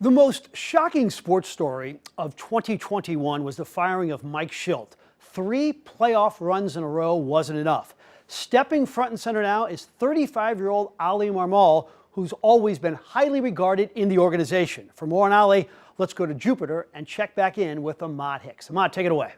The most shocking sports story of 2021 was the firing of Mike Shildt. 3 playoff runs in a row wasn't enough. Stepping front and center now is 35-year-old Oliver Marmol, who's always been highly regarded in the organization. For more on Oli, let's go to Jupiter and check back in with Ahmad Hicks. Ahmad, take it away.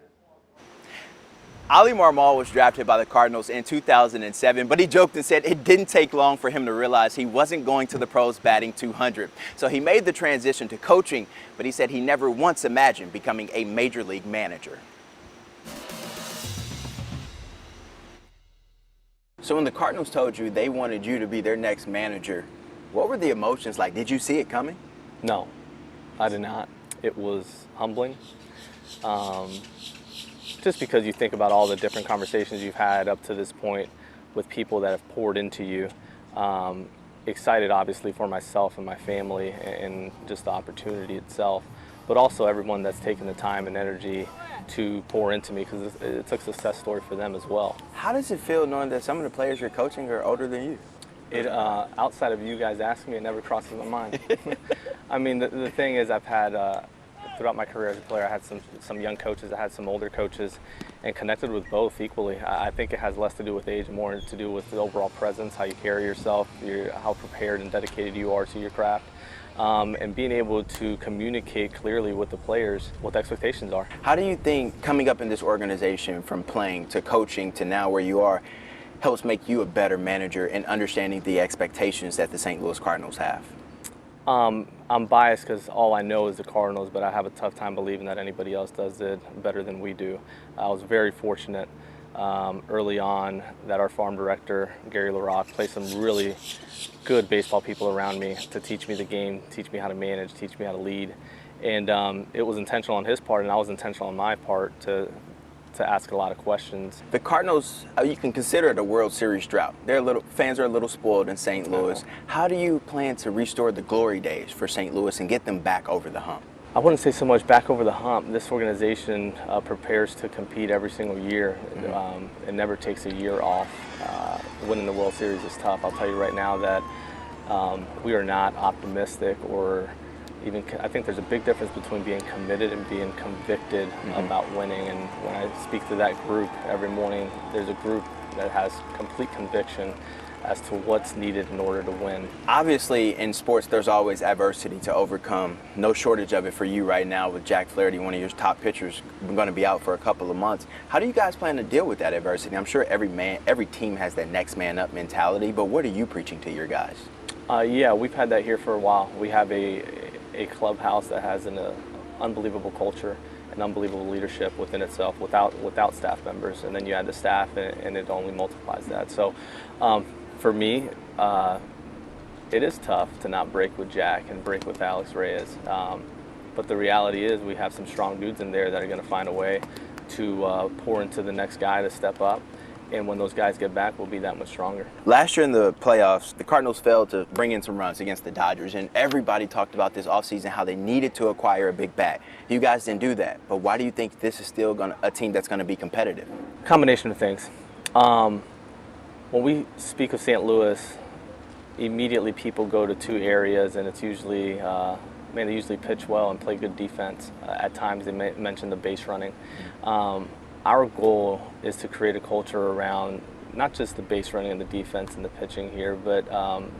Oliver Marmol was drafted by the Cardinals in 2007, but he joked and said it didn't take long for him to realize he wasn't going to the pros batting 200. So he made the transition to coaching, but he said he never once imagined becoming a major league manager. So when the Cardinals told you they wanted you to be their next manager, what were the emotions like? Did you see it coming? No, I did not. It was humbling. Just because you think about all the different conversations you've had up to this point with people that have poured into you. Excited obviously for myself and my family and just the opportunity itself, but also everyone that's taken the time and energy to pour into me, because it's a success story for them as well. How does it feel knowing that some of the players you're coaching are older than you? It outside of you guys asking me, it never crosses my mind. I mean, the thing is, I've had throughout my career as a player, I had some young coaches, I had some older coaches, and connected with both equally. I think it has less to do with age, more to do with the overall presence, how you carry yourself, how prepared and dedicated you are to your craft, and being able to communicate clearly with the players what the expectations are. How do you think coming up in this organization, from playing to coaching to now where you are, helps make you a better manager in understanding the expectations that the St. Louis Cardinals have? I'm biased because all I know is the Cardinals, but I have a tough time believing that anybody else does it better than we do. I was very fortunate early on that our farm director, Gary LaRocque, placed some really good baseball people around me to teach me the game, teach me how to manage, teach me how to lead. And it was intentional on his part, and I was intentional on my part to ask a lot of questions. The Cardinals, you can consider it a World Series drought. Fans are a little spoiled in St. Louis. How do you plan to restore the glory days for St. Louis and get them back over the hump? I wouldn't say so much back over the hump. This organization prepares to compete every single year. It never takes a year off. Winning the World Series is tough. I'll tell you right now that we are not optimistic, or even, I think there's a big difference between being committed and being convicted about winning. And when I speak to that group every morning, there's a group that has complete conviction as to what's needed in order to win. Obviously, in sports, there's always adversity to overcome. No shortage of it for you right now with Jack Flaherty, one of your top pitchers, going to be out for a couple of months. How do you guys plan to deal with that adversity? I'm sure every team has that next man up mentality, but what are you preaching to your guys? Yeah, we've had that here for a while. We have a clubhouse that has an unbelievable culture and unbelievable leadership within itself without staff members, and then you add the staff and it only multiplies that. So for me, it is tough to not break with Jack and break with Alex Reyes, but the reality is we have some strong dudes in there that are going to find a way to pour into the next guy to step up. And when those guys get back, we'll be that much stronger. Last year in the playoffs, the Cardinals failed to bring in some runs against the Dodgers, and everybody talked about this offseason, how they needed to acquire a big bat. You guys didn't do that, but why do you think this is still a team that's going to be competitive? Combination of things. When we speak of St. Louis, immediately people go to 2 areas, and it's usually, they usually pitch well and play good defense. At times they mention the base running. Our goal is to create a culture around not just the base running and the defense and the pitching here, but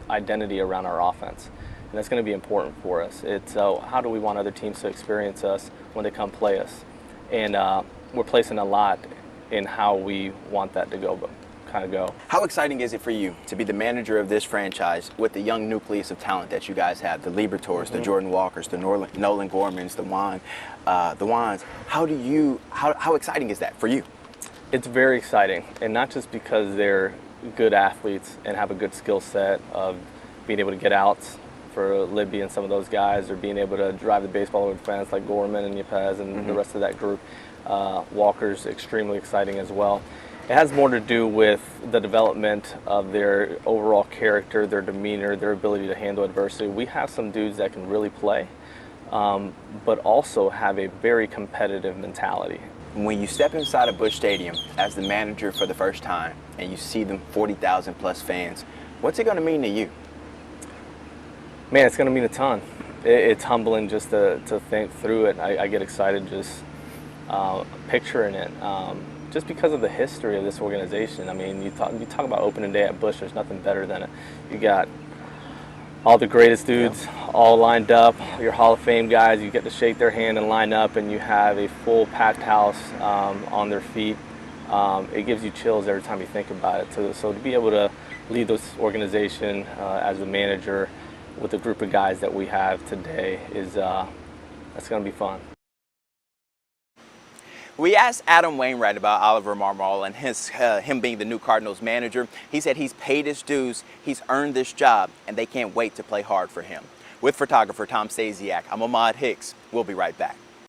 identity around our offense. And that's going to be important for us. It's how do we want other teams to experience us when they come play us? And we're placing a lot in how we want that to go. How exciting is it for you to be the manager of this franchise with the young nucleus of talent that you guys have, the Liberators, the Jordan Walkers, the Nolan Gormans, the Wands? How exciting is that for you? It's very exciting, and not just because they're good athletes and have a good skill set of being able to get outs for Libby and some of those guys, or being able to drive the baseball over the fence like Gorman and Yepez and the rest of that group. Walker's extremely exciting as well. It has more to do with the development of their overall character, their demeanor, their ability to handle adversity. We have some dudes that can really play, but also have a very competitive mentality. When you step inside of Busch Stadium as the manager for the first time and you see them 40,000 plus fans, what's it going to mean to you? Man, it's going to mean a ton. it's humbling just to think through it. I get excited just picturing it, just because of the history of this organization. I mean, you talk about opening day at Busch, there's nothing better than it. You got all the greatest dudes all lined up, your Hall of Fame guys, you get to shake their hand and line up, and you have a full packed house on their feet. It gives you chills every time you think about it. So to be able to lead this organization as a manager with the group of guys that we have today that's going to be fun. We asked Adam Wainwright about Oliver Marmol and him being the new Cardinals manager. He said he's paid his dues, he's earned this job, and they can't wait to play hard for him. With photographer Tom Stasiak, I'm Ahmad Hicks. We'll be right back.